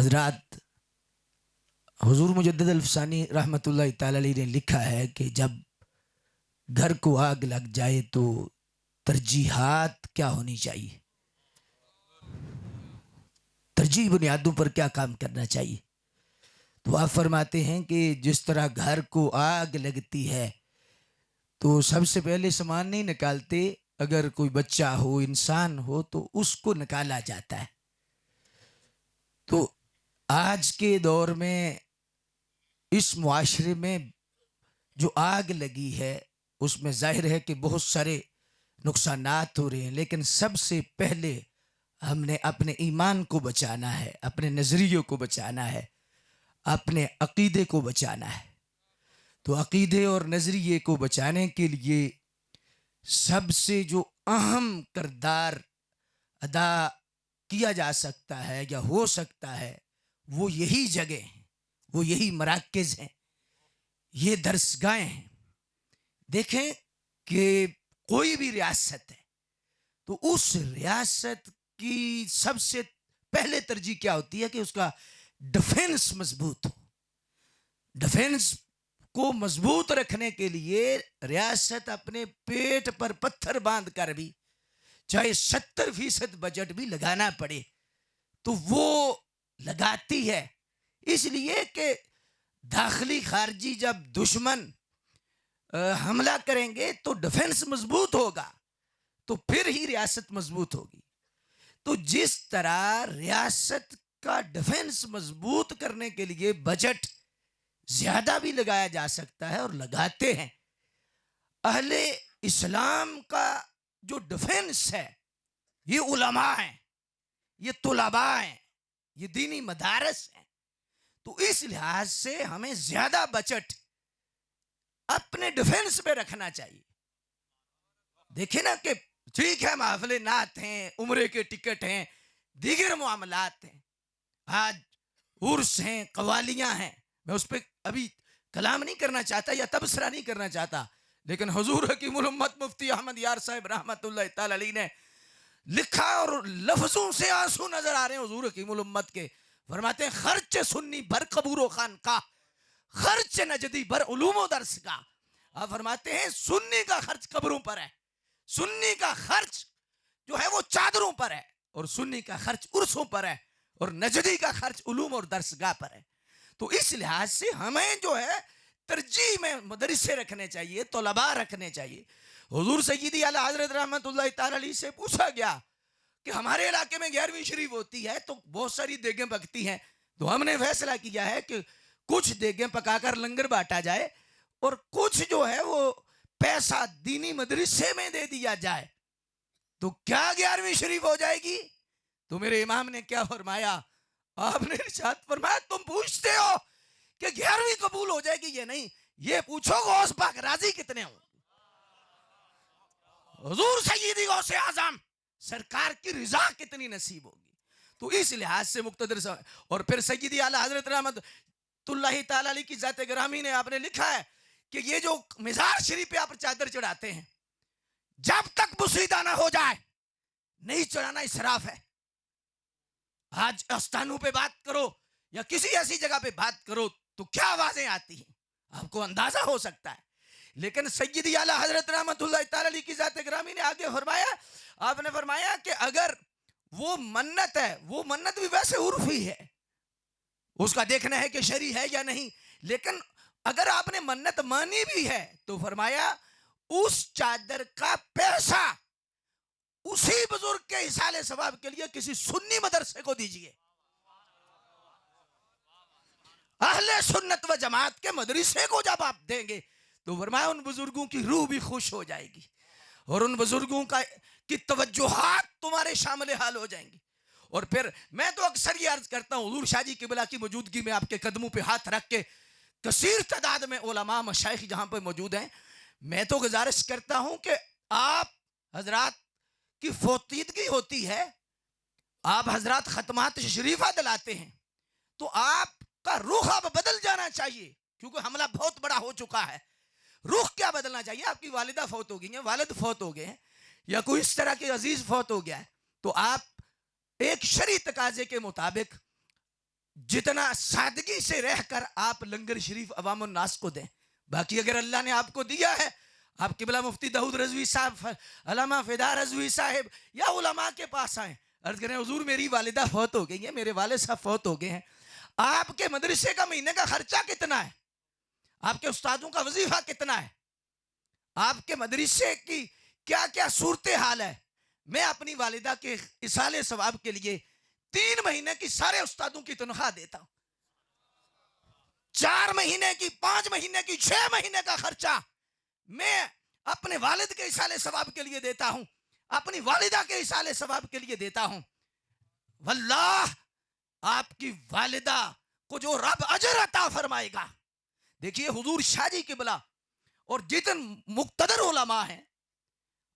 हजरात हुजूर मुजद्दिद अल्फसानी रहमतुल्लाहि ताला अलैह ने लिखा है कि जब घर को आग लग जाए तो तरजीहात क्या होनी चाहिए, तरजीह बुनियादों पर क्या काम करना चाहिए। तो आप फरमाते हैं कि जिस तरह घर को आग लगती है तो सबसे पहले सामान नहीं निकालते, अगर कोई बच्चा हो इंसान हो तो उसको निकाला जाता है। तो आज के दौर में इस मुआशरे में जो आग लगी है उसमें जाहिर है कि बहुत सारे नुकसानात हो रहे हैं, लेकिन सबसे पहले हमने अपने ईमान को बचाना है, अपने नज़रियों को बचाना है, अपने अकीदे को बचाना है। तो अकीदे और नज़रिए को बचाने के लिए सबसे जो अहम किरदार अदा किया जा सकता है या हो सकता है वो यही जगह हैं, वो यही मराकज़ हैं, ये दरसगाहें हैं। देखें कि कोई भी रियासत है तो उस रियासत की सबसे पहले तरजीह क्या होती है कि उसका डिफेंस मजबूत हो। डिफेंस को मजबूत रखने के लिए रियासत अपने पेट पर पत्थर बांध कर भी चाहे 70% बजट भी लगाना पड़े तो वो लगाती है, इसलिए कि दाखिली खारजी जब दुश्मन हमला करेंगे तो डिफेंस मजबूत होगा, तो फिर ही रियासत मजबूत होगी। तो जिस तरह रियासत का डिफेंस मजबूत करने के लिए बजट ज्यादा भी लगाया जा सकता है और लगाते हैं, अहले इस्लाम का जो डिफेंस है ये उलमा हैं, ये तुलबा हैं, ये दीनी मदारस हैं। तो इस लिहाज से हमें ज्यादा बजट अपने डिफेंस पे रखना चाहिए। देखे ना कि ठीक है महफिल नात हैं, उम्रे के टिकट हैं, दीगर मामलात हैं, आज उर्स हैं, कवालियां हैं, मैं उस पर अभी कलाम नहीं करना चाहता या तबसरा नहीं करना चाहता, लेकिन हुजूर हकीमुल उम्मत मुफ्ती अहमद यार साहब रहमतुल्लाह ताला अलैह ने लिखा और लफ्जों से आंसू नजर आ रहे हैं हुजूर हकीमुल उम्मत के। फरमाते हैं खर्च सुन्नी भर कबूरो खान का, खर्च नजदी भर उलूमो दर्स का। आप फरमाते हैं सुन्नी का खर्च कब्रों पर है, सुन्नी का खर्च जो है वो चादरों पर है, और सुन्नी का खर्च उर्सों पर है, और नजदी का खर्च उलूम और दरसगाह पर है। तो इस लिहाज से हमें जो है तरजीह में मदरसे रखने चाहिए, तलबा रखने चाहिए। हुजूर सय्यदी आला हजरत रहमतुल्लाह ताला अलैह से पूछा गया कि हमारे इलाके में 11वीं शरीफ होती है तो बहुत सारी देगें पकती हैं, तो हमने फैसला किया है कि कुछ देगें पकाकर लंगर बांटा जाए और कुछ जो है वो पैसा दीनी मदरसे में दे दिया जाए, तो क्या 11वीं शरीफ हो जाएगी? तो मेरे इमाम ने क्या फरमाया? आपने इरशाद फरमाया तुम पूछते हो कि 11वीं कबूल हो जाएगी, ये नहीं, ये पूछो गौस पाक राजी कितने हो। हुजूर सय्यदी गौसे आजम सरकार की रिजा कितनी नसीब होगी। तो इस लिहाज से मुक्तदर से, और फिर सय्यदी आला हजरत रहमतुल्लाहि ताला अलैह की जाते ग्रामी ने आपने लिखा है कि ये जो मिज़ार शरीफ पे आप चादर चढ़ाते हैं, जब तक बुसीदा ना हो जाए नहीं चढ़ाना इसराफ है। आज आस्थानों पे बात करो या किसी ऐसी जगह पे बात करो तो क्या आवाजें आती हैं, आपको अंदाजा हो सकता है। लेकिन सय्यदी आला हजरत रहमतुल्लाहि ताला अलैह की जाते ग्रामी ने आगे फरमाया, आपने फरमाया कि अगर वो मन्नत है, वो मन्नत भी वैसे उर्फी है, उसका देखना है कि शरी है या नहीं, लेकिन अगर आपने मन्नत मानी भी है तो फरमाया उस चादर का पैसा उसी बुजुर्ग के इसाले सवाब के लिए किसी सुन्नी मदरसे को दीजिए। अहले सुन्नत व जमात के मदरसे को जब आप देंगे तो फरमाया उन बुजुर्गों की रूह भी खुश हो जाएगी और उन बुजुर्गों का की तवज्जुहात तुम्हारे शामिल हाल हो जाएंगी। और फिर मैं तो अक्सर ये अर्ज करता हूँ, हुजूर शाह जी किबला की मौजूदगी में आपके कदमों पे हाथ रख के कसीर तादाद में उलमा मशाइख जहां पे मौजूद हैं, मैं तो गुजारिश करता हूं कि आप हजरात की फोतीदगी होती है, आप हजरात खतमात शरीफा दिलाते हैं, तो आपका रुख अब बदल जाना चाहिए, क्योंकि हमला बहुत बड़ा हो चुका है। रुख क्या बदलना चाहिए? आपकी वालिदा फौत हो गई है, वालिद फौत हो गए हैं, या कोई इस तरह के अजीज फौत हो गया है, तो आप एक शरी तकाजे के मुताबिक जितना सादगी से रहकर आप लंगर शरीफ अवाम नास को दें। बाकी अगर अल्लाह ने आपको दिया है, आप किबला मुफ्ती दाऊद रजवी साहब, अल्लामा फिदा रजवी साहब या उलमा के पास आए, अर्ज करें हुजूर मेरी वालिदा फौत हो गई है, मेरे वाले साहब फौत हो गए हैं, आपके मदरसे का महीने का खर्चा कितना है, आपके उस्तादों का वजीफा कितना है, आपके मदरसे की क्या क्या सूरत हाल है, मैं अपनी वालिदा के इसाले सवाब के लिए 3 महीने की सारे उस्तादों की तनख्वाह देता हूं, 4 महीने की, 5 महीने की, 6 महीने का खर्चा मैं अपने वालिद के इसाले सवाब के लिए देता हूं, अपनी वालिदा के इसाले सवाब के लिए देता हूं। वल्लाह आपकी वालिदा को जो रब अजर अता फरमाएगा। देखिए हुजूर शाजी किबला और जितने मुक्तदर उलमा हैं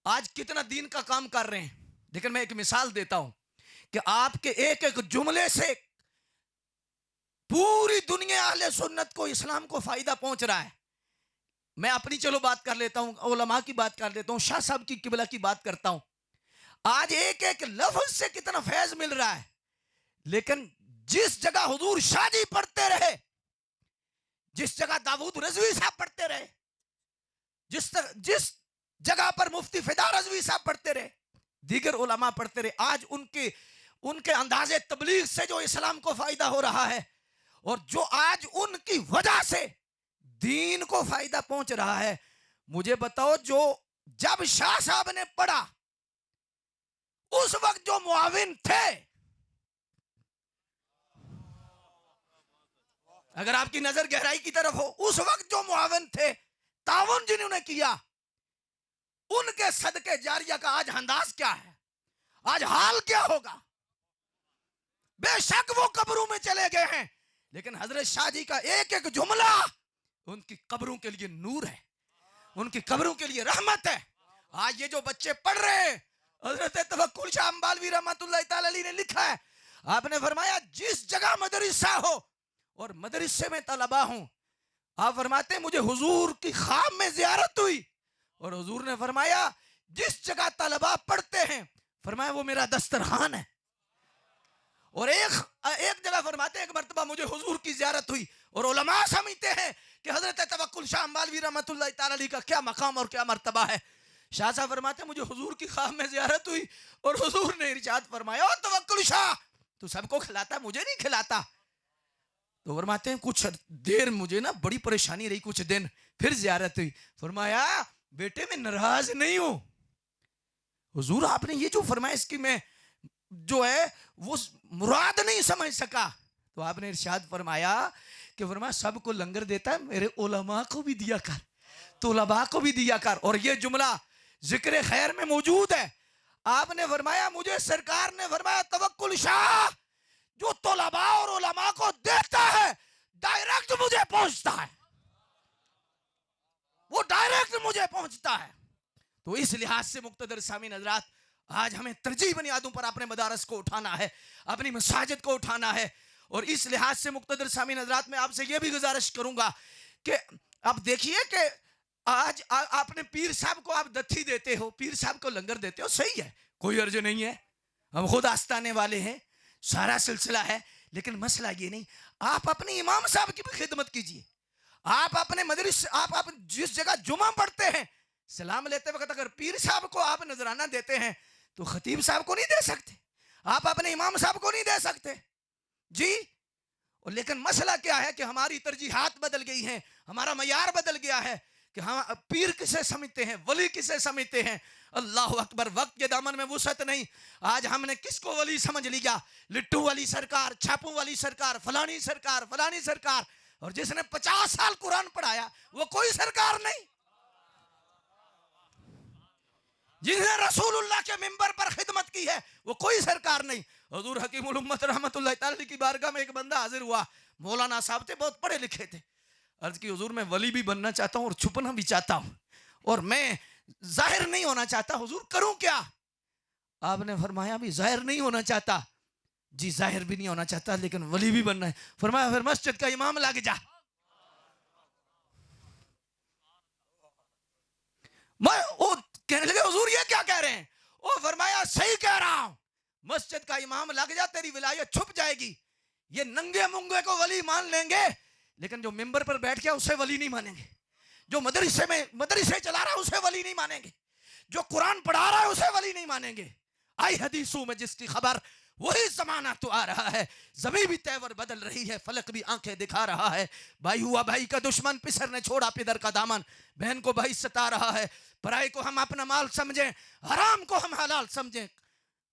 आज कितना दीन का काम कर रहे हैं। लेकिन मैं एक मिसाल देता हूं कि आपके एक एक जुमले से पूरी दुनिया अहले सुन्नत को, इस्लाम को फायदा पहुंच रहा है। मैं अपनी चलो बात कर लेता हूं, उलमा की बात कर लेता हूं, शाह साहब की किबला की बात करता हूं। आज एक एक लफ्ज से कितना फैज मिल रहा है। लेकिन जिस जगह हुजूर शाजी पढ़ते रहे, जिस जगह दाऊद रजवी साहब पढ़ते रहे, जिस जगह पर मुफ्ती फिदा रजवी साहब पढ़ते रहे, दीगर उलमा पढ़ते रहे, आज उनके अंदाजे तबलीग से जो इस्लाम को फायदा हो रहा है और जो आज उनकी वजह से दीन को फायदा पहुंच रहा है। मुझे बताओ, जो जब शाह साहब ने पढ़ा उस वक्त जो मुआविन थे, अगर आपकी नजर गहराई की तरफ हो, उस वक्त जो मुआविन थे, ताउन जिन्होंने किया, उनके सदके जारिया का आज अंदाज क्या है, आज हाल क्या होगा। बेशक वो कब्रों में चले गए हैं, लेकिन हजरत शाह जी का एक एक जुमला उनकी कब्रों के लिए नूर है, उनकी कब्रों के लिए रहमत है। आज ये जो बच्चे पढ़ रहे हैं, हजरत तवक्कुल शाह अम्बालवी रहमतुल्लाह तआला अलैह ने लिखा है, आपने फरमाया जिस जगह मदरसा हो और मदरसे में तलबा हूं, आप फरमाते हैं मुझे हुजूर की ख्वाब में जियारत हुई और हुजूर ने फरमाया जिस जगह तलबा पढ़ते हैं, फरमाया वो मेरा दस्तरखान है। और एक जगह फरमाते हैं एक मर्तबा मुझे हुजूर की जियारत हुई और उलमा समझते हैं कि हजरत तवक्कुल शाह अम्बालवी रहमतुल्लाह तआला अलैह का क्या मकाम और क्या मर्तबा है। शाह साहब फरमाते हैं मुझे हुजूर की ख्वाब में जियारत हुई और हुजूर ने इरशाद फरमाया, ओ तवक्कुल शाह तू सबको खिलाता, मुझे नहीं खिलाता। तो फरमाते हैं कुछ देर मुझे ना बड़ी परेशानी रही, कुछ दिन फिर जियारत हुई, फरमाया बेटे मैं नाराज नहीं हूं, हुजूर आपने ये जो फरमाया इसकी मैं जो है वो मुराद नहीं समझ सका। तो आपने इरशाद फरमाया कि फरमाया सबको लंगर देता है, मेरे उलमा को भी दिया कर, तुलबा को भी दिया कर। और ये जुमला जिक्र खैर में मौजूद है। आपने फरमाया मुझे सरकार ने फरमाया तवक्कुल शाह जो तुलबा और उलमा को देता है डायरेक्ट मुझे पहुंचता है, वो डायरेक्ट मुझे पहुंचता है। तो इस लिहाज से मुक्तदर सामीन हजरात, आज हमें तरजीह बुनियादों पर अपने मदारस को उठाना है, अपनी मसाजिद को उठाना है। और इस लिहाज से मुक्तदर सामीन हजरात, मैं आपसे यह भी गुजारिश करूंगा कि आप देखिए कि आज आपने पीर साहब को आप दत्थी देते हो, पीर साहब को लंगर देते हो, सही है, कोई अर्ज नहीं है, हम खुद आस्ताने वाले हैं, सारा सिलसिला है। लेकिन मसला ये नहीं, आप अपने इमाम साहब की भी खिदमत कीजिए। आप अपने मदरस, आप जिस जगह जुमा पढ़ते हैं, सलाम लेते वक्त अगर पीर साहब को आप नजराना देते हैं तो खतीब साहब को नहीं दे सकते, आप अपने इमाम साहब को नहीं दे सकते जी। और लेकिन मसला क्या है कि हमारी तरजीहात बदल गई हैं, हमारा मयार बदल गया है कि हम पीर किसे समझते हैं, वली किसे समझते हैं। अल्लाह अकबर, वक्त के दामन में वुसअत नहीं। आज हमने किसको वली समझ लिया, लिट्टू वाली सरकार, छापू वाली सरकार, फलानी सरकार, फलानी सरकार। और जिसने 50 साल कुरान पढ़ाया वो कोई सरकार नहीं, जिसने रसूलुल्लाह के मिंबर पर खिदमत की है वो कोई सरकार नहीं। हुजूर हकीमुल उम्मत रहमतुल्लाह तआला की बारगाह में एक बंदा हाजिर हुआ, मौलाना साहब थे, बहुत पढ़े लिखे थे। अर्ज की हुजूर मैं वली भी बनना चाहता हूँ और छुपना भी चाहता हूँ और मैं जाहिर नहीं होना चाहता, हुजूर करूं क्या। आपने फरमाया भी जाहिर नहीं होना चाहता, जी जाहिर भी नहीं होना चाहता लेकिन वली भी बनना है। फरमाया फिर मस्जिद का इमाम लग जा। मैं वो कहने लगे हुजूर ये क्या कह रहे हैं। वो फरमाया सही कह रहा हूं, मस्जिद का इमाम लग जा, तेरी विलायत छुप जाएगी। ये नंगे मुंगे को वली मान लेंगे, लेकिन जो मिंबर पर बैठ गया उसे वली नहीं मानेंगे। जो मदरसे चला रहा है उसे वली नहीं मानेंगे। जो कुरान पढ़ा रहा है उसे वली नहीं मानेंगे। आई हदीसों में जिसकी खबर, वही जमाना तो आ रहा है। जमीन भी तेवर बदल रही है, फलक भी आंखें दिखा रहा है। भाई हुआ भाई का दुश्मन, पिसर ने छोड़ा पिदर का दामन। बहन को भाई सता रहा है, पराई को हम अपना माल समझें, हराम को हम हलाल समझें,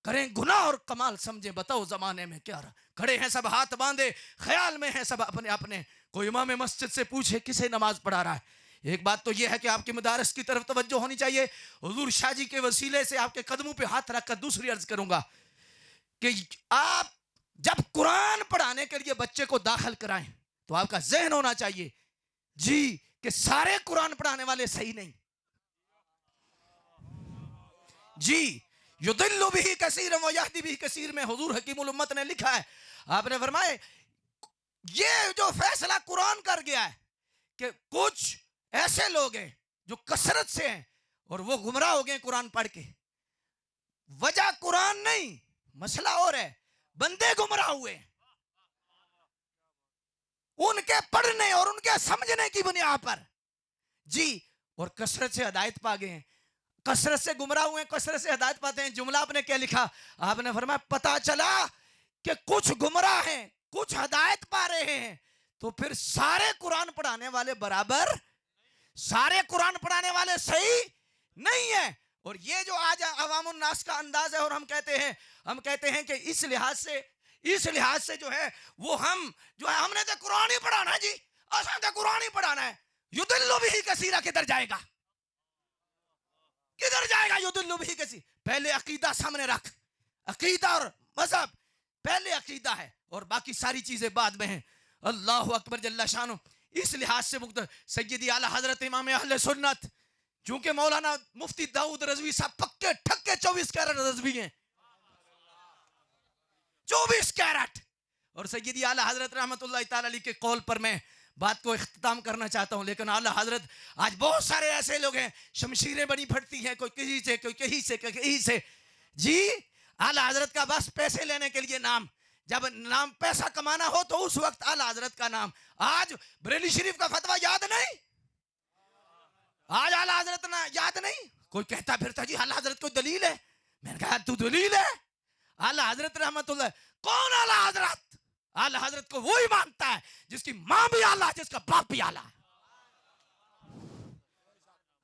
करें गुनाह और कमाल समझें। बताओ जमाने में क्या रहा। खड़े हैं सब हाथ बांधे, ख्याल में हैं सब अपने अपने। कोई इमाम मस्जिद से पूछे किसे नमाज पढ़ा रहा है। एक बात तो यह है कि आपके मदारस की तरफ तवज्जो होनी चाहिए। हुजूर शाह जी के वसीले से आपके कदमों पे हाथ रखकर दूसरी अर्ज करूंगा कि आप जब कुरान पढ़ाने के लिए बच्चे को दाखिल कराएं तो आपका जहन होना चाहिए जी कि सारे कुरान पढ़ाने वाले सही नहीं जी। युदिल्लु बिही कसीर व यहदी बिही कसीर में हुजूर हकीमुल उम्मत ने लिखा है, आपने फरमाए ये जो फैसला कुरान कर गया है कि कुछ ऐसे लोग हैं जो कसरत से हैं और वो गुमराह हो गए कुरान पढ़ के। वजह कुरान नहीं, मसला और है, बंदे गुमराह हुए उनके पढ़ने और उनके समझने की बुनियाद पर जी। और कसरत से हिदायत पा गए हैं, कसरत से गुमराह हुए, कसरत से हिदायत पाते हैं। जुमला आपने क्या लिखा, आपने फरमाया पता चला कि कुछ गुमराह हैं कुछ हिदायत पा रहे हैं, तो फिर सारे कुरान पढ़ाने वाले बराबर, सारे कुरान पढ़ाने वाले सही नहीं है। और ये जो आज अवामुन नास का अंदाज है, और हम कहते हैं कि इस लिहाज से जो है वो हम जो है हमने तो कुरान ही पढ़ाना है जी, असा तो कुरान ही पढ़ाना है। युदिल्लु बिही कसीरा किधर जाएगा, किधर जाएगा युदिल्लु बिही कसीर। पहले अकीदा सामने रख, अकीदा और मजहब पहले अकीदा है और बाकी सारी चीजें बाद में हैं। अल्लाह अकबर जल्ला शानो। इस लिहाज से मुक्त सैयदी आला हजरत इमाम अहले सुन्नत, चूंकि मौलाना मुफ्ती दाऊद रज़वी साहब पक्के ठक्के 24 कैरेट रज़वी हैं, 24 कैरेट। और सैयदी आला हजरत रहमतुल्लाह ताला अलैह के कौल पर मैं बात को इख्तिताम करना चाहता हूं। लेकिन आला हजरत, आज बहुत सारे ऐसे लोग हैं, शमशीरें बड़ी फटती हैं, कोई कहीं से कोई कहीं से कोई कहीं से जी। आला हजरत का बस पैसे लेने के लिए नाम, जब नाम पैसा कमाना हो तो उस वक्त आला हजरत का नाम। आज बरेली शरीफ का फतवा याद नहीं, आज आला हजरत ना याद नहीं। कोई कहता फिरता जी आला हजरत कोई दलील है, मैंने कहा तू दलील है। आला हजरत रहमतुल्लाह, कौन आला हजरत? आला हजरत को वही मानता है जिसकी मां भी आला, जिसका बाप भी आला।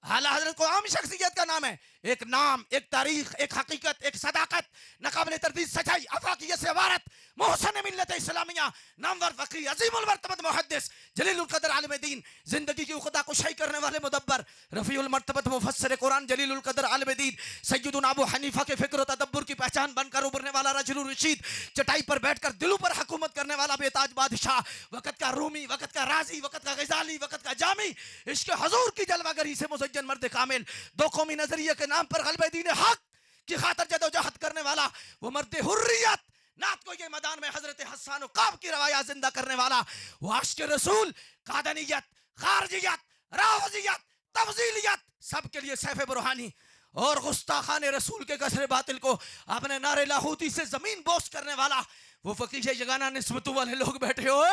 आला हजरत को आम शख्सियत का नाम है, एक नाम, एक तारीख, एक हकीकत, एक सदाकत, नकाबिल तरदीद सच्चाई, अफाकियत से वारत, मोहसन मिल्लत इस्लामिया, नामवर फकीह, अजीमुल मर्तबत मुहद्दिस, जलीलुल कदर आलिम दीन, जिंदगी की खुदा कुशाई करने वाले मुदब्बर, रफीउल मर्तबत मुफस्सिर कुरान, जलीलुल कदर आलिम दीन, सय्यदुना अबू हनीफा के फिक्र और तदब्बुर की पहचान बनकर उभरने वाला रजुलुर रशीद, चटाई पर बैठकर दिलों पर हुकूमत करने वाला बेताज बादशाह, वक़्त का रूमी, वक़्त का राजी, वक़्त का गजाली, वक़्त का जामी, इश्क हुजूर की जलवागरी से मुसज्जन मर्द कामिल, दो कौमी नजरिए के नाम पर गलबे दीन हक की खातर जदोजहद करने वाला, वो मर्द हुर्रियत, नात को ये मैदान में हजरत हसन काब की रवाया जिंदा करने वाला, वो आशिक रसूल, कादनियत, खारजियत, रावजियत, तफजीलियत, सबके लिए सैफ बुरहानी और गुस्ताखान रसूल के कसरे बातिल को अपने नारे लाहूती से जमीन बोस करने वाला, वो फकीर जगाना निस्बतों वाले लोग बैठे हो,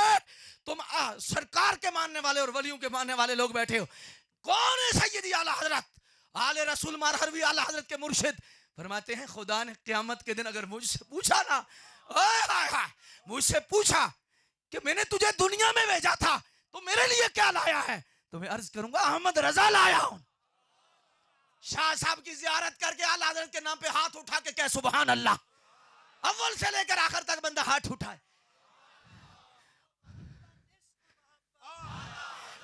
तुम सरकार के मानने वाले और वलियों के मानने वाले लोग बैठे हो। कौन है सैयदी आला हजरत? आले रसूल मारहरवी आला हजरत के मुर्शिद फरमाते हैं, खुदा ने क़यामत के दिन अगर मुझसे पूछा ना, मुझसे पूछा कि मैंने तुझे दुनिया में भेजा था तो मेरे लिए क्या लाया है, तो मैं अर्ज करूंगा अहमद रजा लाया हूं। शाह साहब की जियारत करके आला हजरत के नाम पे हाथ उठा के कह सुभान अल्लाह, अव्वल से लेकर आखिर तक बंदा हाथ उठाए।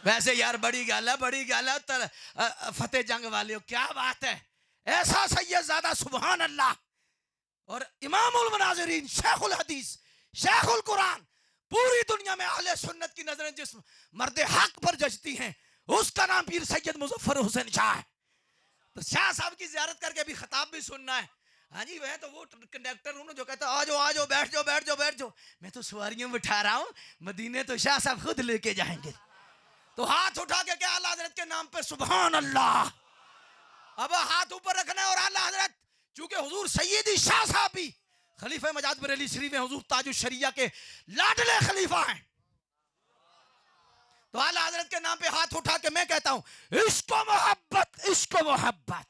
वैसे यार बड़ी गल है फतेह जंग वाले, क्या बात है, ऐसा सैयद ज़्यादा सुभान अल्लाह। और इमामुल मुनाज़िरीन, शेखुल हदीस, शेखुल कुरान, पूरी दुनिया में अहले सुन्नत की नजरें जिस मर्द हक पर जचती हैं उसका नाम पीर सैयद मुजफ्फर हुसैन शाह है। तो शाह साहब की जियारत करके भी खिताब भी सुनना है। हाँ जी, वह तो वो कंडक्टर हूँ जो कहता आ जाओ बैठ जाओ, मैं तो सवारियों में बैठा रहा हूँ, मदीने तो शाह साहब खुद लेके जाएंगे। तो हाथ उठा के क्या आला हजरत के नाम पे सुभान अल्लाह, अब हाथ ऊपर रखना है। और आला हजरत चूंकि हुजूर सैयदी शाह साहब भी खलीफा मजाद बरेली शरीफ हुजूर ताजुश शरिया के लाडले खलीफा हैं। तो आला हजरत के नाम पे हाथ उठा के मैं कहता हूं, इश्क मोहब्बत, इश्क मोहब्बत।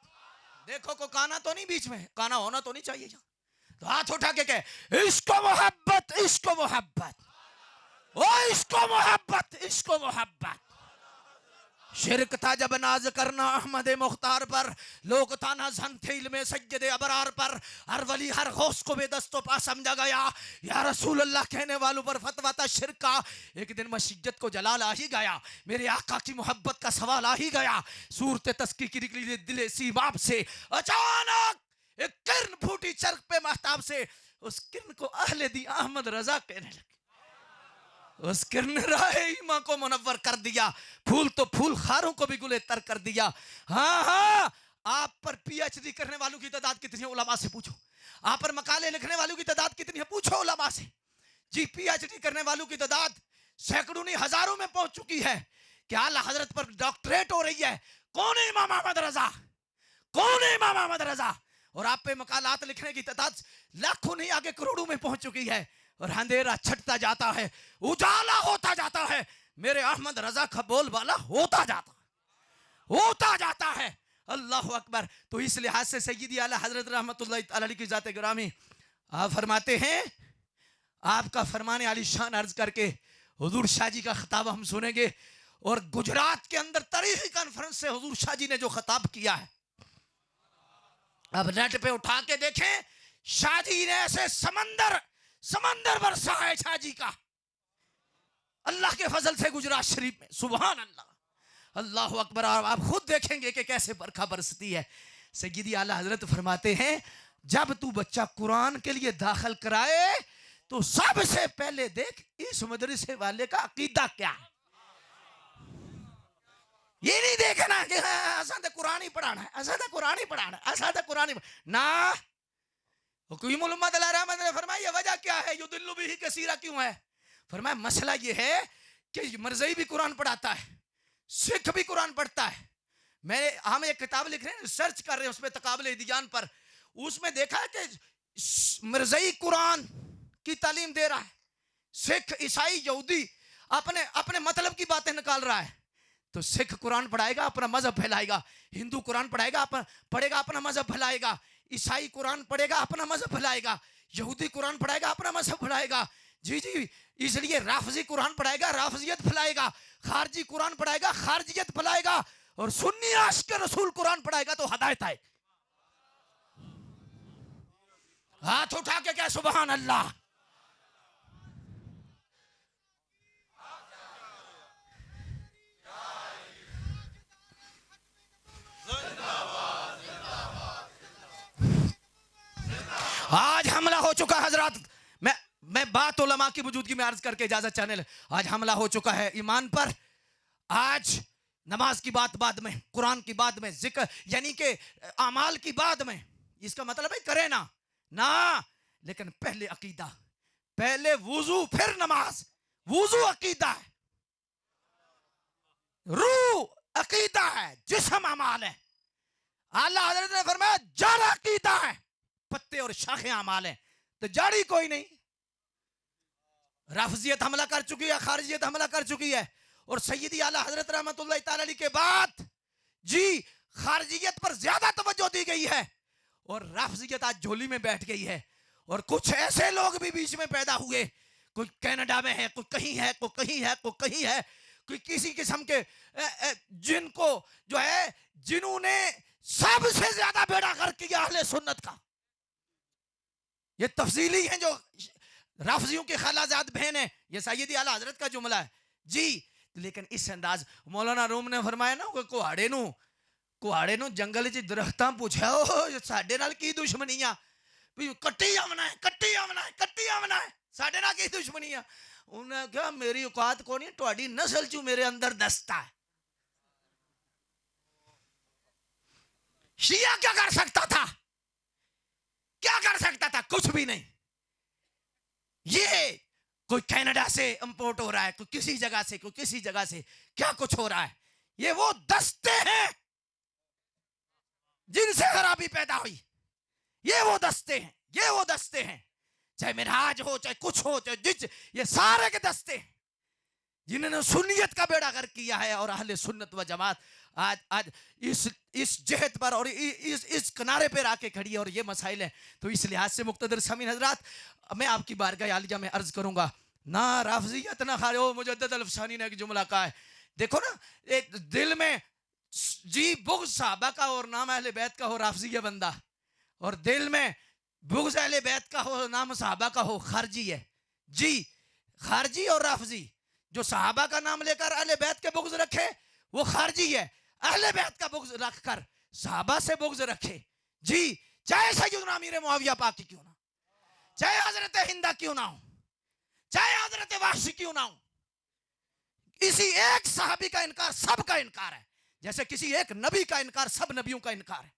देखो को काना तो नहीं बीच में, काना होना तो नहीं चाहिए। तो हाथ उठा के कहे, इश्क मोहब्बत, इश्क मोहब्बत, ओ इश्क मोहब्बत, इश्क मोहब्बत। शिरक था जब नाज करना अहमद मुख्तार पर, लोग ताना जन थे इल्मे सज्जद अबरार पर, हर वली हर गौस को बेदस्तो पा समझा गया, या रसूल अल्लाह कहने वालों पर फतवा था शिरक का। एक दिन मस्जिद को जलाल आ ही गया, मेरे आका की मोहब्बत का सवाल आ ही गया। सूरत तस्की की निकली दिले सीबाब से, अचानक एक किरण फूटी चरख पे महताब से, उस किरण को अहले दी अहमद रजा कहने लगे। उस किरण राहे ईमा को मुनव्वर कर दिया, फूल तो फूल खारों को भी गुले तर कर दिया। हाँ हाँ, आप पर पीएचडी करने वालों की तादाद कितनी है उलमा से पूछो, आप पर मकाले लिखने वालों की तादाद कितनी है पूछो उलमा से। जी पीएचडी करने वालों की तादाद सैकड़ों नहीं हजारों में पहुंच चुकी है। क्या आला हजरत पर डॉक्टरेट हो रही है? कौन है इमाम अहमद रजा? कौन है इमाम अहमद रजा? और आप पे मकालात लिखने की तादाद लाखों नहीं आगे करोड़ों में पहुंच चुकी है। और अंधेरा छटता जाता है, उजाला होता जाता है, मेरे अहमद रजा का बोलबाला होता जाता है। अल्लाह अकबर। तो इस लिहाज से सय्यदी आला हजरत रहमतुल्लाह अलैहि की जाते गिरामी आप फरमाते हैं, आपका फरमाने आली शान अर्ज करके हुजूर शाह जी का खिताब हम सुनेंगे। और गुजरात के अंदर तारीखी कॉन्फ्रेंस से हुजूर शाह जी ने जो खिताब किया है, अब नेट पे उठा के देखें, शाह जी ने ऐसे समंदर बरसा है शाह जी का अल्लाह के फजल से गुजरात शरीफ में। सुभान अल्लाह, अल्लाह अकबर। आप खुद देखेंगे कि कैसे बरखा बरसती है। सय्यदी आला हजरत फरमाते हैं, जब तू बच्चा कुरान के लिए दाखिल कराए तो सबसे पहले देख इस मदरसे वाले का अकीदा क्या है। ये नहीं देखना कि असा तो कुरान ही पढ़ाना है, असा तो कुरान ही पढ़ाना है, असा तो कुरान ही ना। फरमाइए वजह क्या है, यो दिल्लु भी कसीरा क्यों है? फरमाया मसला ये है कि मरज़ई भी कुरान पढ़ाता है, सिख भी कुरान पढ़ता है। हम एक किताब लिख रहे हैं, सर्च कर रहे हैं उसमें तकाबले दियान पर, उसमें देखा है कि मरज़ई कुरान की तालीम दे रहा है, सिख ईसाई यहूदी अपने अपने मतलब की बातें निकाल रहा है। तो सिख कुरान पढ़ाएगा अपना मजहब फैलाएगा, हिंदू कुरान पढ़ेगा अपना मजहब फैलाएगा, ईसाई कुरान पढ़ेगा अपना मजहब फैलाएगा, यहूदी कुरान पढ़ाएगा अपना मजहब फैलाएगा। जी जी, इसलिए राफजी कुरान पढ़ाएगा राफजियत फैलाएगा, खारजी कुरान पढ़ाएगा खारजियत फैलाएगा, और सुन्नी आशिक रसूल कुरान पढ़ाएगा तो हदायत आए। हाथ उठा के क्या सुभान अल्लाह। आज हमला हो चुका हजरात, मैं बात उलमा की मौजूदगी में अर्ज करके इजाजत चाहने लगा। आज हमला हो चुका है ईमान पर। आज नमाज की बात बाद में, कुरान की बात में, जिक्र यानी कि अमाल की बात में, इसका मतलब है करे ना, लेकिन पहले अकीदा, पहले वुजू फिर नमाज। वुजू अकीदा है, रूह अकीदा है, जिस्म अमाल है। आला हज़रत ने फरमाया जड़ अकीदा है, पत्ते और शाखें अमाल है, तो जड़ी कोई नहीं। राफजियत हमला कर चुकी है, खारिजियत हमला कर चुकी है, और सय्यदी आला हजरत रहमतुल्लाह ताला अलैहि के बाद जी खारिजियत पर ज्यादा तवज्जो दी गई है, और राफजियत आज झोली में बैठ गई है। और कुछ ऐसे लोग भी बीच में पैदा हुए, कोई कनाडा में है, कोई कहीं है, कोई कहीं है, कोई कहीं है, कोई किसी किस्म के जिनको जो है, जिन्होंने सबसे ज्यादा बेड़ा कर किया अहले सुन्नत का। ये तफसीली है जो राफजियों की खालाजाद बहन है, ये सय्यदी आला हजरत का जुमला है जी। लेकिन इस अंदाज मौलाना रूम ने फरमाया ना, कुहाड़े नु जंगल च दरख्तां पूछा साडे नाल की दुश्मनी आ, कट्टी आमना है साडे नाल की दुश्मनी आ। उन्हें कहा मेरी औकात को नहीं, तुहाडी नस्ल चू मेरे अंदर दस्ता है। शिया क्या कर सकता था? कुछ भी नहीं। ये कोई कनाडा से इंपोर्ट हो रहा है, कोई किसी जगह से, क्या कुछ हो रहा है। ये वो दस्ते हैं जिनसे खराबी पैदा हुई, ये वो दस्ते हैं। चाहे मिराज हो, चाहे कुछ हो, चाहे जिस, ये सारे के दस्ते जिन्होंने सुन्नियत का बेड़ा गर्क किया है। और अहले सुन्नत व जमात आज आज इस जहत पर और इस किनारे पर आके खड़ी है और ये मसाइल है। तो इस लिहाज से मुक़्तदर सामीन हजरात, मैं आपकी बारगाह आलिया में अर्ज करूंगा, ना राफजियत ना खारे। मुजद्दिद अल-अफ़सानी ने एक जुमला कहा है, देखो ना, एक दिल में जी बुग़्ज़ सहाबा का और नाम अहले बैत का हो राफजी बंदा, और दिल में बुग़्ज़ अहले बैत का हो नाम सहाबा का हो खारजी है जी। खारजी और राफजी, जो सहाबा का नाम लेकर अहले बैत के बुग़्ज़ रखे वो खारजी है, अहले बैत का बुग़्ज़ रखकर सहाबा से बुग़्ज़ रखे जी। चाहे सैयदना अमीर मुआविया पाक की क्यों ना, चाहे हजरत हिंदा क्यों ना हो, चाहे हजरत वाशी क्यों ना हो, इसी एक सहाबी का इनकार सब का इनकार है। जैसे किसी एक नबी का इनकार सब नबियों का इनकार है,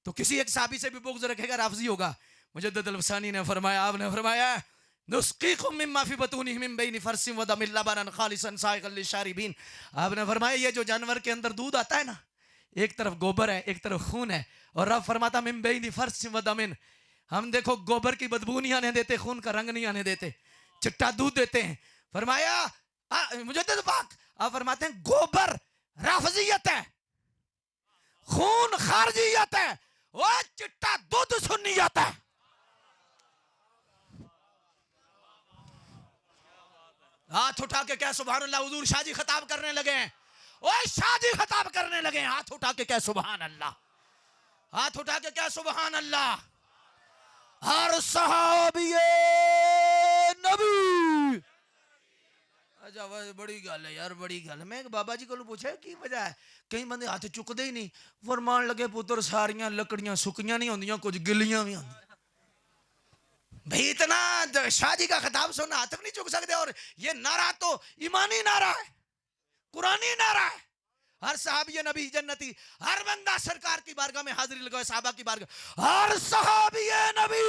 तो किसी एक सहाबी से भी बुग़्ज़ रखेगा राफजी होगा। मुजद्दिद अल-अफ़सानी ने फरमाया, आपने फरमाया नुस्क़ीकुम मिम्मा फ़ी बतूनिही मिन बैनि फ़रसिन व दमिन लबनन ख़ालिसन साइग़न लिश्शारिबीन। आपने फरमाया ये जो जानवर के अंदर दूध आता है ना, एक तरफ गोबर है एक तरफ खून है, और रब फरमाता मिन बैनि फ़रसिन व दमिन, हम देखो गोबर की बदबू नहीं आने देते, खून का रंग नहीं आने देते, चिट्टा दूध देते हैं। फरमाया मुजद्दिद पाक आप फरमाते हैं गोबर राफजियत है, खून खारजियत है, वो चिट्टा दूध सुन्नियत है। हाथ उठा के क्या सुभान अल्लाह, हुजूर शाहजी खिताब करने लगे हैं, ओए शाहजी खिताब करने लगे हैं, हाथ उठा के क्या सुभान अल्लाह, हाथ उठा के क्या सुभान अल्लाह। हर सहाबी नबी, अच्छा बड़ी गल है यार, बड़ी गल। मैं बाबा जी को पूछा की वजह है, कई बंदे हाथ चुकते ही नहीं, फरमान लगे पुत्र सारियां लकड़ियां सुकियां नहीं होंदियां, कुछ गिलियां भी होंदियां। भाई इतना शाहजी का खिताब सुनना हाथ नहीं चुक सकते, और ये नारा तो ईमानी नारा है, कुरानी नारा है। हर सहाबी नबी जन्नती, हर बंदा सरकार की बारगाह में हाजिरी लगाए, साहबा की बारगाह, हर सहाबी नबी,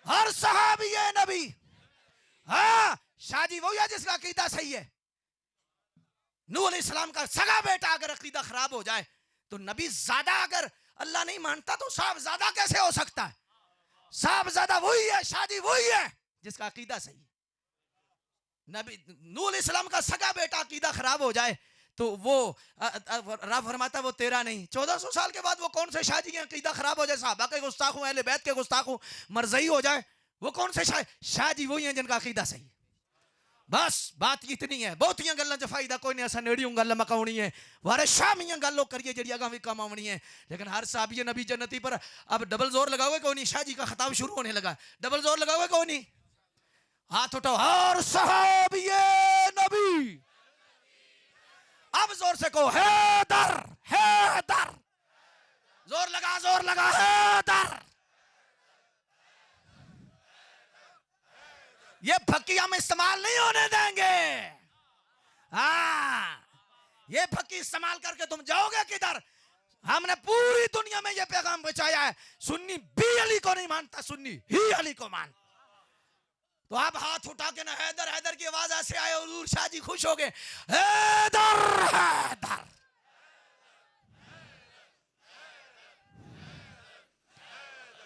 हर सहाबी नबी। हाँ शाहजी वही है जिसका अकीदा सही है। नूह अलैहिस्सलाम का सगा बेटा अगर अकीदा खराब हो जाए तो नबी ज्यादा अगर अल्लाह नहीं मानता तो साहब ज्यादा कैसे हो सकता है? साहब ज्यादा वही है, शाहजी वही है जिसका अकीदा सही है। नबी नूह अलैहिस्सलाम का सगा बेटा अकीदा खराब हो जाए तो वो रब फरमाता वो तेरा नहीं। 1400 साल के बाद वो कौन से शाहजी हैं अकीदा खराब हो जाए, साहबा के गुस्ताख हो, अहले बैत के गुस्ताख हो, मरज़ई हो जाए, वो कौन से शाहजी वही हैं जिनका अकीदा सही है। बस बात इतनी है, बहुतियां गल्लां च फायदा कोई नहीं, असा नेड़ियों गल मकाउनी है, वारे शामियां गल्लों करिए जड़ी अगा भी कम आवनी है। लेकिन हर साहबी नबी जन्नती पर अब डबल जोर लगाओगे कौन नहीं, शाहजी का खिताब शुरू होने लगा, डबल जोर लगाओगे कौन नहीं, हाथ उठाओ, हर साहबी नबी। अब जोर से कहो हैदर हैदर, जोर लगा हैदर। ये फक्की हम इस्तेमाल नहीं होने देंगे। हाँ ये फक्की इस्तेमाल करके तुम जाओगे किधर? हमने पूरी दुनिया में ये पैगाम पहुंचाया है, सुन्नी भी अली को नहीं मानता, सुन्नी ही अली को मानता। तो आप हाथ उठा के ना हैदर हैदर की आवाज ऐसे आए, हुजूर शाहजी खुश हो गए, हैदर हैदर।